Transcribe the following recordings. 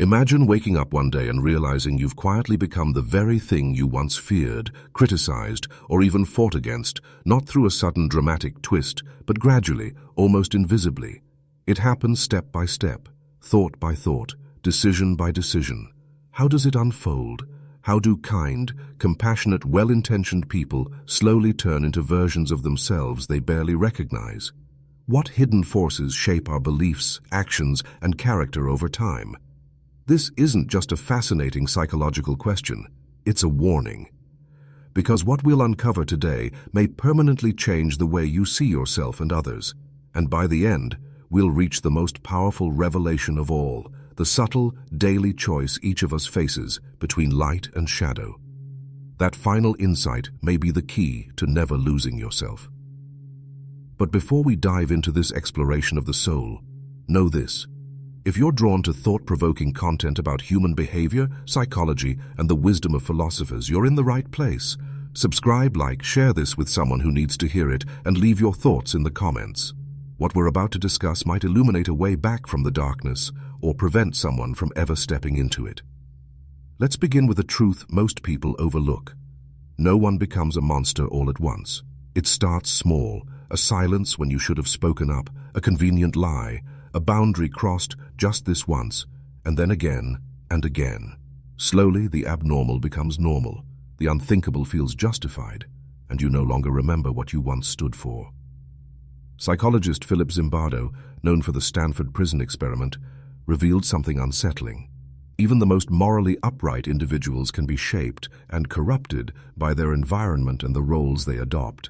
Imagine waking up one day and realizing you've quietly become the very thing you once feared, criticized, or even fought against, not through a sudden dramatic twist, but gradually, almost invisibly. It happens step by step, thought by thought, decision by decision. How does it unfold? How do kind, compassionate, well-intentioned people slowly turn into versions of themselves they barely recognize? What hidden forces shape our beliefs, actions, and character over time? This isn't just a fascinating psychological question, it's a warning. Because what we'll uncover today may permanently change the way you see yourself and others. And by the end, we'll reach the most powerful revelation of all, the subtle, daily choice each of us faces between light and shadow. That final insight may be the key to never losing yourself. But before we dive into this exploration of the soul, know this. If you're drawn to thought-provoking content about human behavior, psychology, and the wisdom of philosophers, you're in the right place. Subscribe, like, share this with someone who needs to hear it, and leave your thoughts in the comments. What we're about to discuss might illuminate a way back from the darkness, or prevent someone from ever stepping into it. Let's begin with a truth most people overlook. No one becomes a monster all at once. It starts small, a silence when you should have spoken up, a convenient lie, a boundary crossed just this once, and then again and again. Slowly, the abnormal becomes normal, the unthinkable feels justified, and you no longer remember what you once stood for. Psychologist Philip Zimbardo, known for the Stanford Prison Experiment, revealed something unsettling. Even the most morally upright individuals can be shaped and corrupted by their environment and the roles they adopt.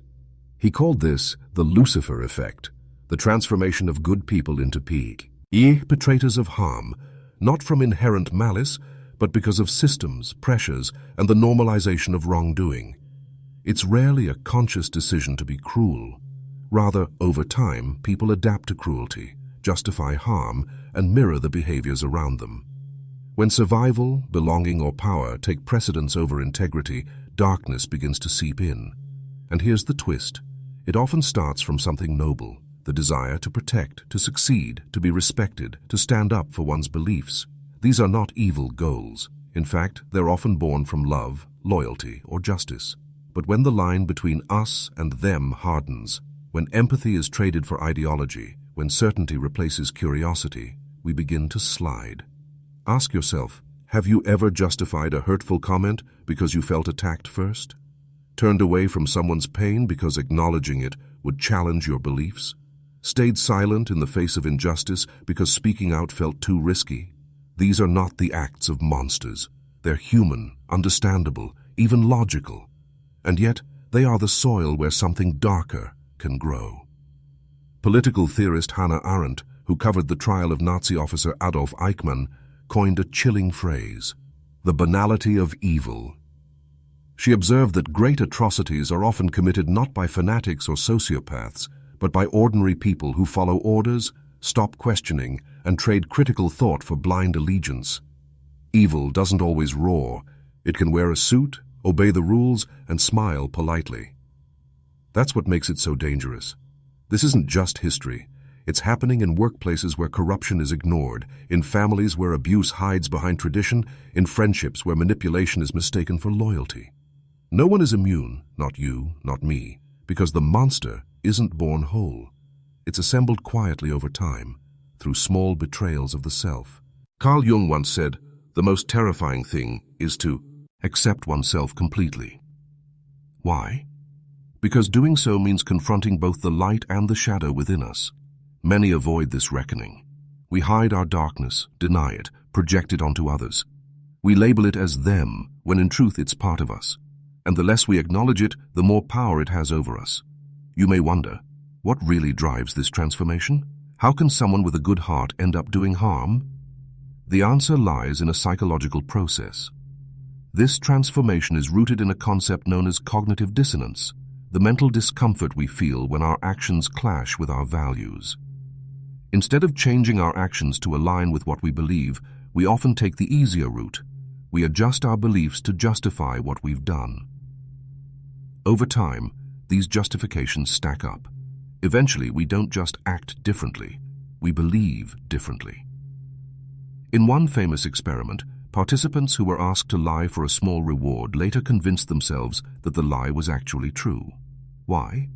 He called this the Lucifer effect, the transformation of good people into perpetrators of harm, not from inherent malice, but because of systems, pressures, and the normalization of wrongdoing. It's rarely a conscious decision to be cruel. Rather, over time, people adapt to cruelty, justify harm, and mirror the behaviors around them. When survival, belonging, or power take precedence over integrity, darkness begins to seep in. And here's the twist. It often starts from something noble, the desire to protect, to succeed, to be respected, to stand up for one's beliefs. These are not evil goals. In fact, they're often born from love, loyalty, or justice. But when the line between us and them hardens, when empathy is traded for ideology, when certainty replaces curiosity, we begin to slide. Ask yourself, have you ever justified a hurtful comment because you felt attacked first? Turned away from someone's pain because acknowledging it would challenge your beliefs? Stayed silent in the face of injustice because speaking out felt too risky? These are not the acts of monsters. They're human, understandable, even logical. And yet, they are the soil where something darker can grow. Political theorist Hannah Arendt, who covered the trial of Nazi officer Adolf Eichmann, coined a chilling phrase, the banality of evil. She observed that great atrocities are often committed not by fanatics or sociopaths, but by ordinary people who follow orders, stop questioning, and trade critical thought for blind allegiance. Evil doesn't always roar. It can wear a suit, obey the rules, and smile politely. That's what makes it so dangerous. This isn't just history. It's happening in workplaces where corruption is ignored, in families where abuse hides behind tradition, in friendships where manipulation is mistaken for loyalty. No one is immune, not you, not me, because the monster isn't born whole. It's assembled quietly over time, through small betrayals of the self. Carl Jung once said, the most terrifying thing is to accept oneself completely. Why? Because doing so means confronting both the light and the shadow within us. Many avoid this reckoning. We hide our darkness, deny it, project it onto others. We label it as them, when in truth it's part of us. And the less we acknowledge it, the more power it has over us. You may wonder, what really drives this transformation? How can someone with a good heart end up doing harm? The answer lies in a psychological process. This transformation is rooted in a concept known as cognitive dissonance, the mental discomfort we feel when our actions clash with our values. Instead of changing our actions to align with what we believe, we often take the easier route. We adjust our beliefs to justify what we've done. Over time, these justifications stack up. Eventually, we don't just act differently, we believe differently. In one famous experiment, participants who were asked to lie for a small reward later convinced themselves that the lie was actually true. Why?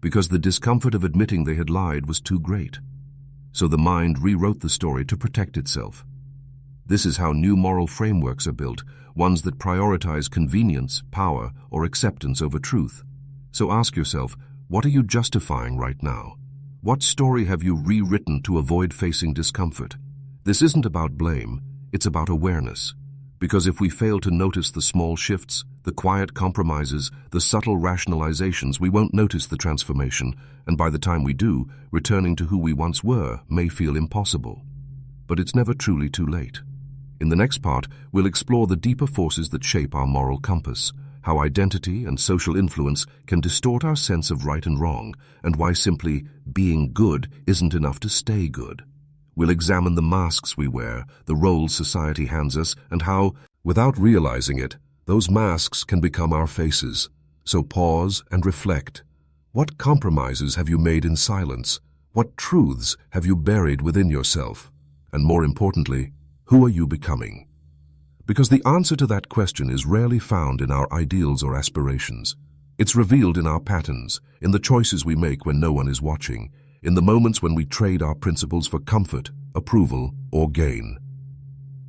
Because the discomfort of admitting they had lied was too great. So the mind rewrote the story to protect itself. This is how new moral frameworks are built, ones that prioritize convenience, power, or acceptance over truth. So ask yourself, what are you justifying right now? What story have you rewritten to avoid facing discomfort? This isn't about blame, it's about awareness. Because if we fail to notice the small shifts, the quiet compromises, the subtle rationalizations, we won't notice the transformation, and by the time we do, returning to who we once were may feel impossible. But it's never truly too late. In the next part, we'll explore the deeper forces that shape our moral compass, how identity and social influence can distort our sense of right and wrong, and why simply being good isn't enough to stay good. We'll examine the masks we wear, the roles society hands us, and how, without realizing it, those masks can become our faces. So pause and reflect. What compromises have you made in silence? What truths have you buried within yourself? And more importantly, who are you becoming? Because the answer to that question is rarely found in our ideals or aspirations. It's revealed in our patterns, in the choices we make when no one is watching, in the moments when we trade our principles for comfort, approval, or gain.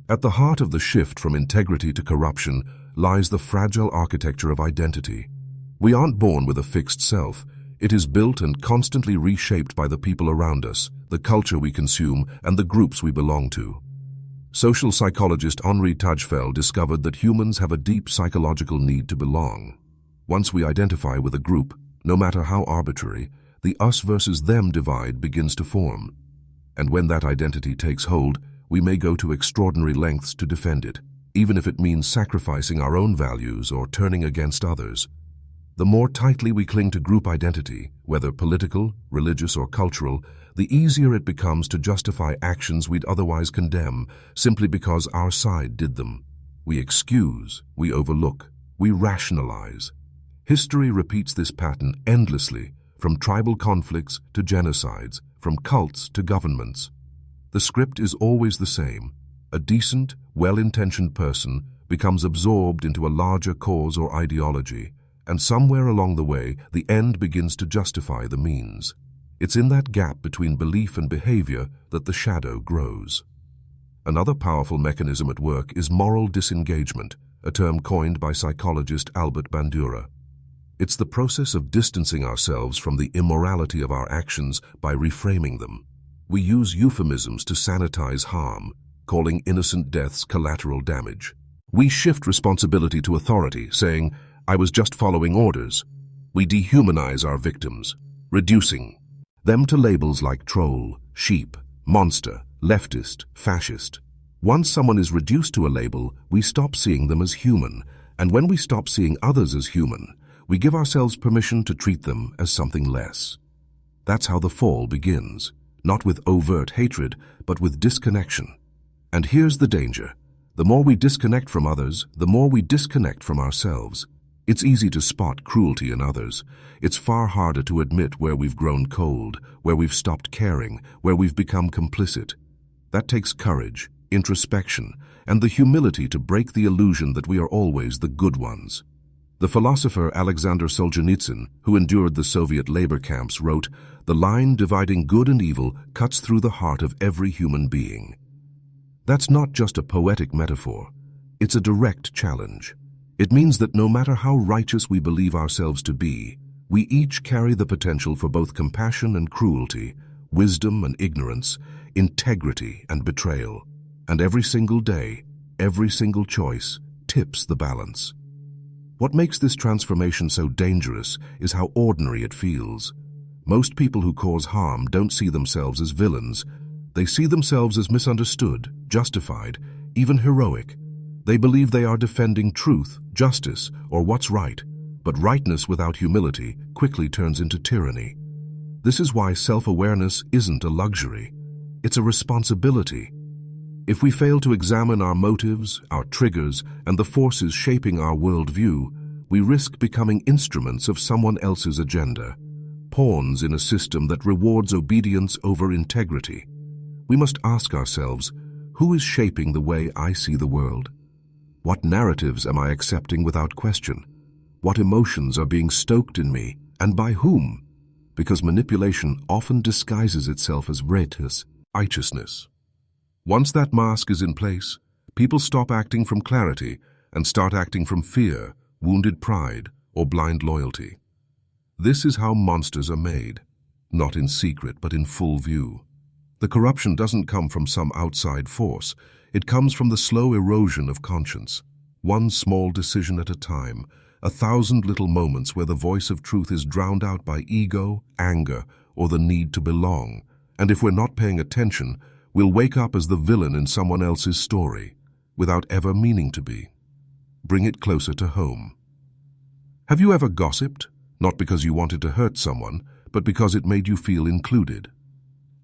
At the heart of the shift from integrity to corruption lies the fragile architecture of identity. We aren't born with a fixed self. It is built and constantly reshaped by the people around us, the culture we consume, and the groups we belong to. Social psychologist Henri Tajfel discovered that humans have a deep psychological need to belong. Once we identify with a group, no matter how arbitrary, the us versus them divide begins to form. And when that identity takes hold, we may go to extraordinary lengths to defend it, even if it means sacrificing our own values or turning against others. The more tightly we cling to group identity, whether political, religious, or cultural, the easier it becomes to justify actions we'd otherwise condemn simply because our side did them. We excuse, we overlook, we rationalize. History repeats this pattern endlessly, from tribal conflicts to genocides, from cults to governments. The script is always the same. A decent, well-intentioned person becomes absorbed into a larger cause or ideology, and somewhere along the way, the end begins to justify the means. It's in that gap between belief and behavior that the shadow grows. Another powerful mechanism at work is moral disengagement, a term coined by psychologist Albert Bandura. It's the process of distancing ourselves from the immorality of our actions by reframing them. We use euphemisms to sanitize harm, calling innocent deaths collateral damage. We shift responsibility to authority, saying, "I was just following orders." We dehumanize our victims, reducing them to labels like troll, sheep, monster, leftist, fascist. Once someone is reduced to a label, we stop seeing them as human, and when we stop seeing others as human, we give ourselves permission to treat them as something less. That's how the fall begins, not with overt hatred, but with disconnection. And here's the danger. The more we disconnect from others, the more we disconnect from ourselves. It's easy to spot cruelty in others. It's far harder to admit where we've grown cold, where we've stopped caring, where we've become complicit. That takes courage, introspection, and the humility to break the illusion that we are always the good ones. The philosopher Alexander Solzhenitsyn, who endured the Soviet labor camps, wrote, "The line dividing good and evil cuts through the heart of every human being." That's not just a poetic metaphor. It's a direct challenge. It means that no matter how righteous we believe ourselves to be, we each carry the potential for both compassion and cruelty, wisdom and ignorance, integrity and betrayal. And every single day, every single choice tips the balance. What makes this transformation so dangerous is how ordinary it feels. Most people who cause harm don't see themselves as villains. They see themselves as misunderstood, justified, even heroic. They believe they are defending truth, justice, or what's right. But rightness without humility quickly turns into tyranny. This is why self-awareness isn't a luxury. It's a responsibility. If we fail to examine our motives, our triggers, and the forces shaping our worldview, we risk becoming instruments of someone else's agenda, pawns in a system that rewards obedience over integrity. We must ask ourselves, Who is shaping the way I see the world? What narratives am I accepting without question? What emotions are being stoked in me, and by whom? Because manipulation often disguises itself as righteousness. Once that mask is in place, people stop acting from clarity and start acting from fear, wounded pride, or blind loyalty. This is how monsters are made, not in secret but in full view. The corruption doesn't come from some outside force. It comes from the slow erosion of conscience. One small decision at a time, 1,000 little moments where the voice of truth is drowned out by ego, anger, or the need to belong. And if we're not paying attention, we'll wake up as the villain in someone else's story, without ever meaning to be. Bring it closer to home. Have you ever gossiped, not because you wanted to hurt someone, but because it made you feel included?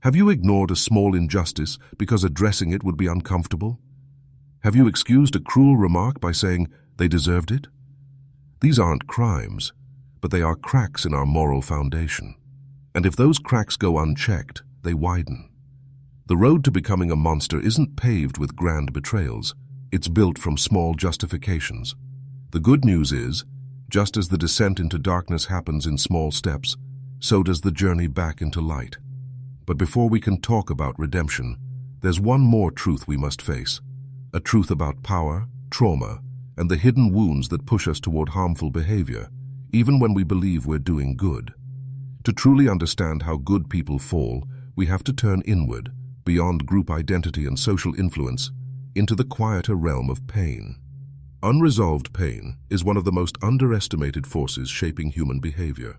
Have you ignored a small injustice because addressing it would be uncomfortable? Have you excused a cruel remark by saying they deserved it? These aren't crimes, but they are cracks in our moral foundation. And if those cracks go unchecked, they widen. The road to becoming a monster isn't paved with grand betrayals. It's built from small justifications. The good news is, just as the descent into darkness happens in small steps, so does the journey back into light. But before we can talk about redemption, there's one more truth we must face. A truth about power, trauma, and the hidden wounds that push us toward harmful behavior, even when we believe we're doing good. To truly understand how good people fall, we have to turn inward, beyond group identity and social influence, into the quieter realm of pain. Unresolved pain is one of the most underestimated forces shaping human behavior.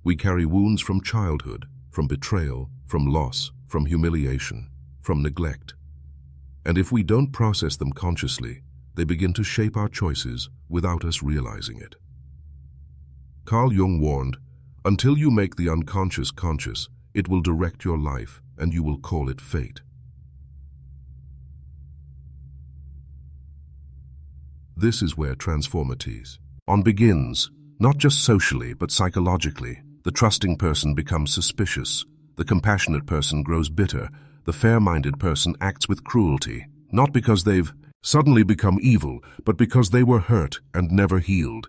We carry wounds from childhood, from betrayal, from loss, from humiliation, from neglect. And if we don't process them consciously, they begin to shape our choices without us realizing it. Carl Jung warned, "Until you make the unconscious conscious, it will direct your life, and you will call it fate." This is where transformities begins, not just socially but psychologically. The trusting person becomes suspicious, the compassionate person grows bitter, the fair-minded person acts with cruelty, not because they've suddenly become evil, but because they were hurt and never healed.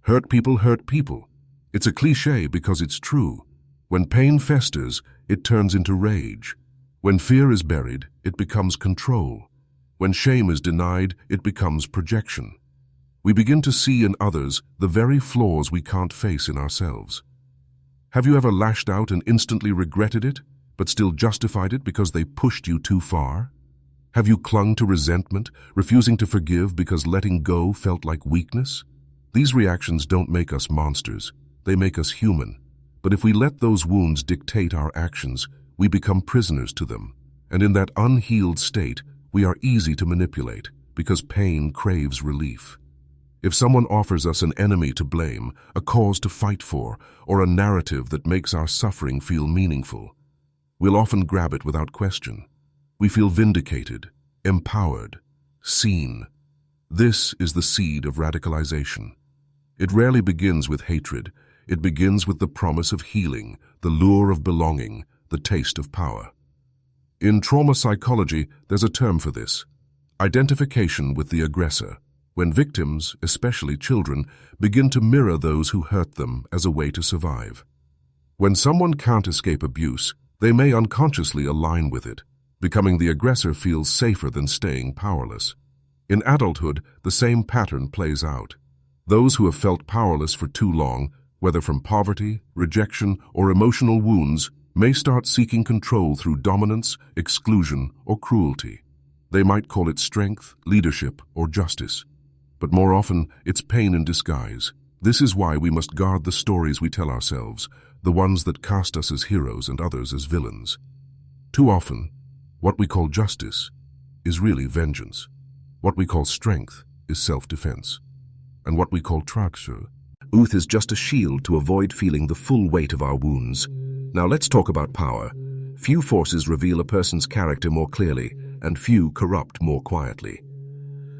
Hurt people hurt people. It's a cliché because it's true. When pain festers, it turns into rage. When fear is buried, it becomes control. When shame is denied, it becomes projection. We begin to see in others the very flaws we can't face in ourselves. Have you ever lashed out and instantly regretted it, but still justified it because they pushed you too far? Have you clung to resentment, refusing to forgive because letting go felt like weakness? These reactions don't make us monsters, they make us human. But if we let those wounds dictate our actions, we become prisoners to them. And in that unhealed state, we are easy to manipulate, because pain craves relief. If someone offers us an enemy to blame, a cause to fight for, or a narrative that makes our suffering feel meaningful, we'll often grab it without question. We feel vindicated, empowered, seen. This is the seed of radicalization. It rarely begins with hatred. It begins with the promise of healing, the lure of belonging, the taste of power. In trauma psychology, there's a term for this: identification with the aggressor. When victims, especially children, begin to mirror those who hurt them as a way to survive. When someone can't escape abuse, they may unconsciously align with it. Becoming the aggressor feels safer than staying powerless. In adulthood, the same pattern plays out. Those who have felt powerless for too long, whether from poverty, rejection, or emotional wounds, may start seeking control through dominance, exclusion, or cruelty. They might call it strength, leadership, or justice. But more often, it's pain in disguise. This is why we must guard the stories we tell ourselves, the ones that cast us as heroes and others as villains. Too often, what we call justice is really vengeance. What we call strength is self-defense. And what we call truth is just a shield to avoid feeling the full weight of our wounds. Now let's talk about power. Few forces reveal a person's character more clearly, and few corrupt more quietly.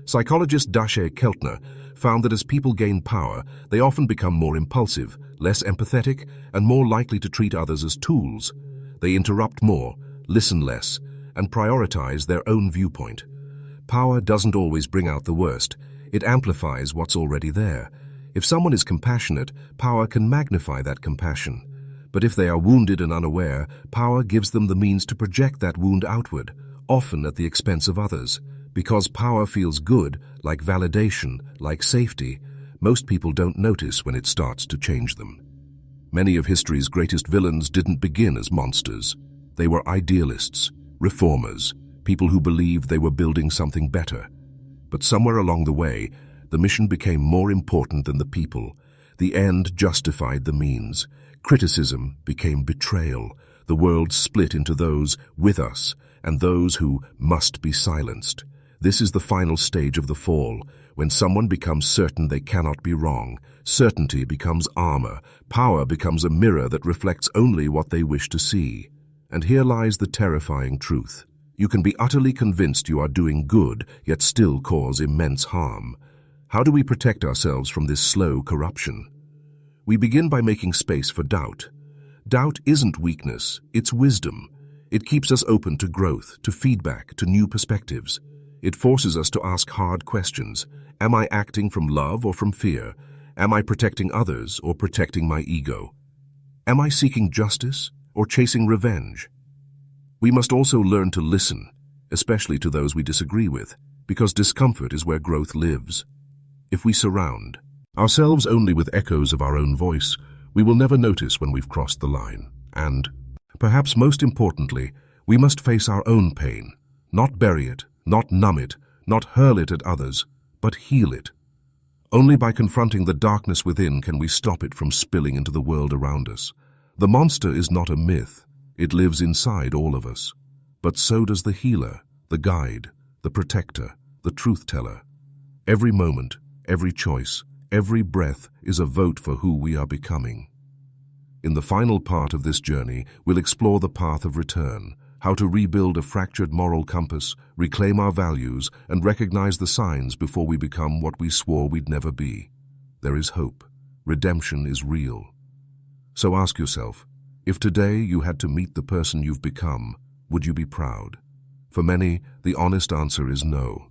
Psychologist Daché Keltner found that as people gain power, they often become more impulsive, less empathetic, and more likely to treat others as tools. They interrupt more, listen less, and prioritize their own viewpoint. Power doesn't always bring out the worst. It amplifies what's already there. If someone is compassionate, power can magnify that compassion. But if they are wounded and unaware, power gives them the means to project that wound outward, often at the expense of others. Because power feels good, like validation, like safety, most people don't notice when it starts to change them. Many of history's greatest villains didn't begin as monsters. They were idealists, reformers, people who believed they were building something better. But somewhere along the way, the mission became more important than the people. The end justified the means. Criticism became betrayal. The world split into those with us and those who must be silenced. This is the final stage of the fall, when someone becomes certain they cannot be wrong. Certainty becomes armor. Power becomes a mirror that reflects only what they wish to see. And here lies the terrifying truth. You can be utterly convinced you are doing good, yet still cause immense harm. How do we protect ourselves from this slow corruption? We begin by making space for doubt. Doubt isn't weakness, it's wisdom. It keeps us open to growth, to feedback, to new perspectives. It forces us to ask hard questions. Am I acting from love or from fear? Am I protecting others or protecting my ego? Am I seeking justice or chasing revenge? We must also learn to listen, especially to those we disagree with, because discomfort is where growth lives. If we surround ourselves only with echoes of our own voice, we will never notice when we've crossed the line. And, perhaps most importantly, we must face our own pain, not bury it, not numb it, not hurl it at others, but heal it. Only by confronting the darkness within can we stop it from spilling into the world around us. The monster is not a myth. It lives inside all of us. But so does the healer, the guide, the protector, the truth-teller. Every moment, every choice, every breath is a vote for who we are becoming. In the final part of this journey, we'll explore the path of return, how to rebuild a fractured moral compass, reclaim our values, and recognize the signs before we become what we swore we'd never be. There is hope. Redemption is real. So ask yourself, if today you had to meet the person you've become, would you be proud? For many, the honest answer is no.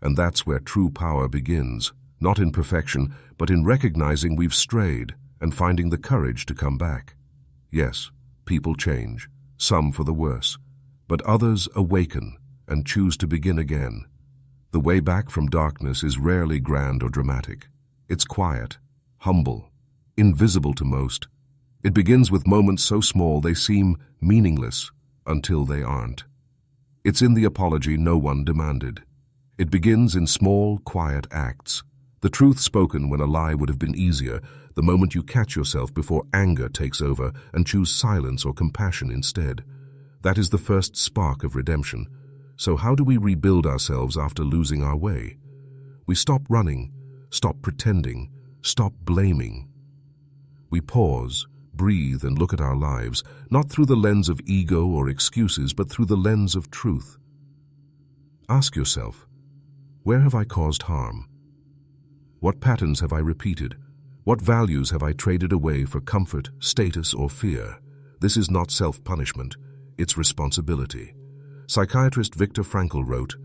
And that's where true power begins, not in perfection, but in recognizing we've strayed and finding the courage to come back. Yes, people change, some for the worse, but others awaken and choose to begin again. The way back from darkness is rarely grand or dramatic. It's quiet, humble, invisible to most. It begins with moments so small they seem meaningless until they aren't. It's in the apology no one demanded. It begins in small, quiet acts. The truth spoken when a lie would have been easier, the moment you catch yourself before anger takes over and choose silence or compassion instead. That is the first spark of redemption. So how do we rebuild ourselves after losing our way? We stop running, stop pretending, stop blaming. We pause, breathe, and look at our lives, not through the lens of ego or excuses, but through the lens of truth. Ask yourself, where have I caused harm? What patterns have I repeated? What values have I traded away for comfort, status, or fear? This is not self-punishment. It's responsibility. Psychiatrist Viktor Frankl wrote,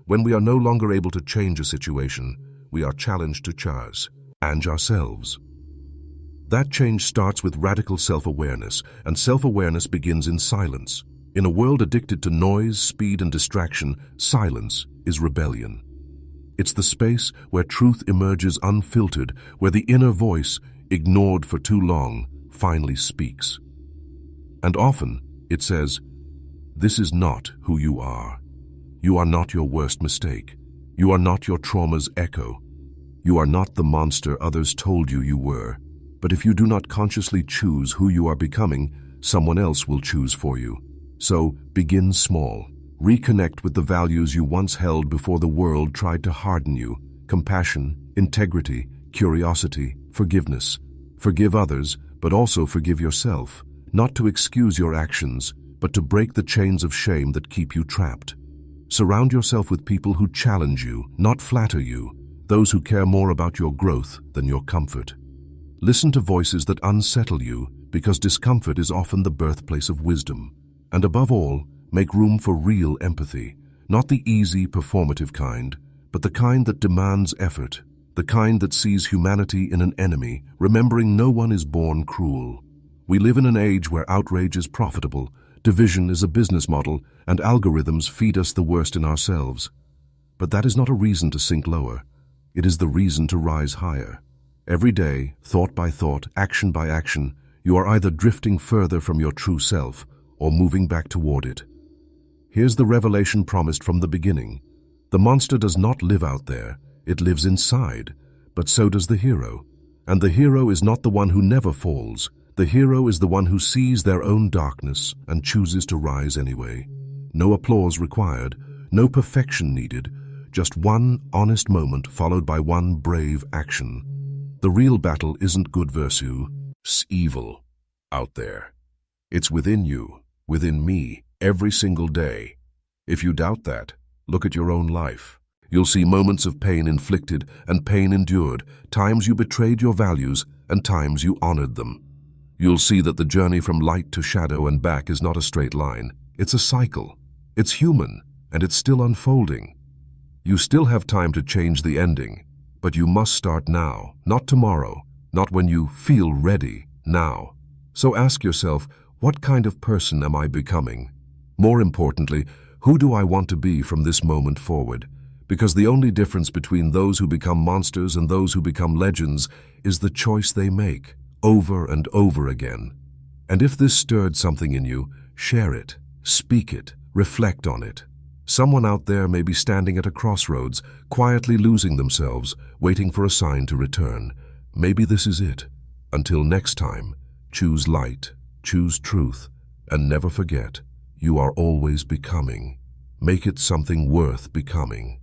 "When we are no longer able to change a situation, we are challenged to change ourselves." That change starts with radical self-awareness, and self-awareness begins in silence. In a world addicted to noise, speed, and distraction, silence is rebellion. It's the space where truth emerges unfiltered, where the inner voice, ignored for too long, finally speaks. And often, it says, "This is not who you are. You are not your worst mistake. You are not your trauma's echo. You are not the monster others told you you were. But if you do not consciously choose who you are becoming, someone else will choose for you. So, begin small. Reconnect with the values you once held before the world tried to harden you. Compassion, integrity, curiosity, forgiveness. Forgive others, but also forgive yourself. Not to excuse your actions, but to break the chains of shame that keep you trapped. Surround yourself with people who challenge you, not flatter you. Those who care more about your growth than your comfort. Listen to voices that unsettle you, because discomfort is often the birthplace of wisdom. And above all, Make room for real empathy, not the easy, performative kind, but the kind that demands effort, the kind that sees humanity in an enemy, remembering no one is born cruel. We live in an age where outrage is profitable, division is a business model, and algorithms feed us the worst in ourselves. But that is not a reason to sink lower. It is the reason to rise higher. Every day, thought by thought, action by action, you are either drifting further from your true self or moving back toward it. Here's the revelation promised from the beginning. The monster does not live out there, it lives inside, but so does the hero. And the hero is not the one who never falls. The hero is the one who sees their own darkness and chooses to rise anyway. No applause required, no perfection needed, just one honest moment followed by one brave action. The real battle isn't good versus evil out there. It's within you, within me, every single day. If you doubt that, look at your own life. You'll see moments of pain inflicted and pain endured, times you betrayed your values and times you honored them. You'll see that the journey from light to shadow and back is not a straight line. It's a cycle. It's human, and it's still unfolding. You still have time to change the ending, but you must start now, not tomorrow, not when you feel ready, now. So ask yourself, what kind of person am I becoming? More importantly, who do I want to be from this moment forward? Because the only difference between those who become monsters and those who become legends is the choice they make, over and over again. And if this stirred something in you, share it, speak it, reflect on it. Someone out there may be standing at a crossroads, quietly losing themselves, waiting for a sign to return. Maybe this is it. Until next time, choose light, choose truth, and never forget, you are always becoming. Make it something worth becoming.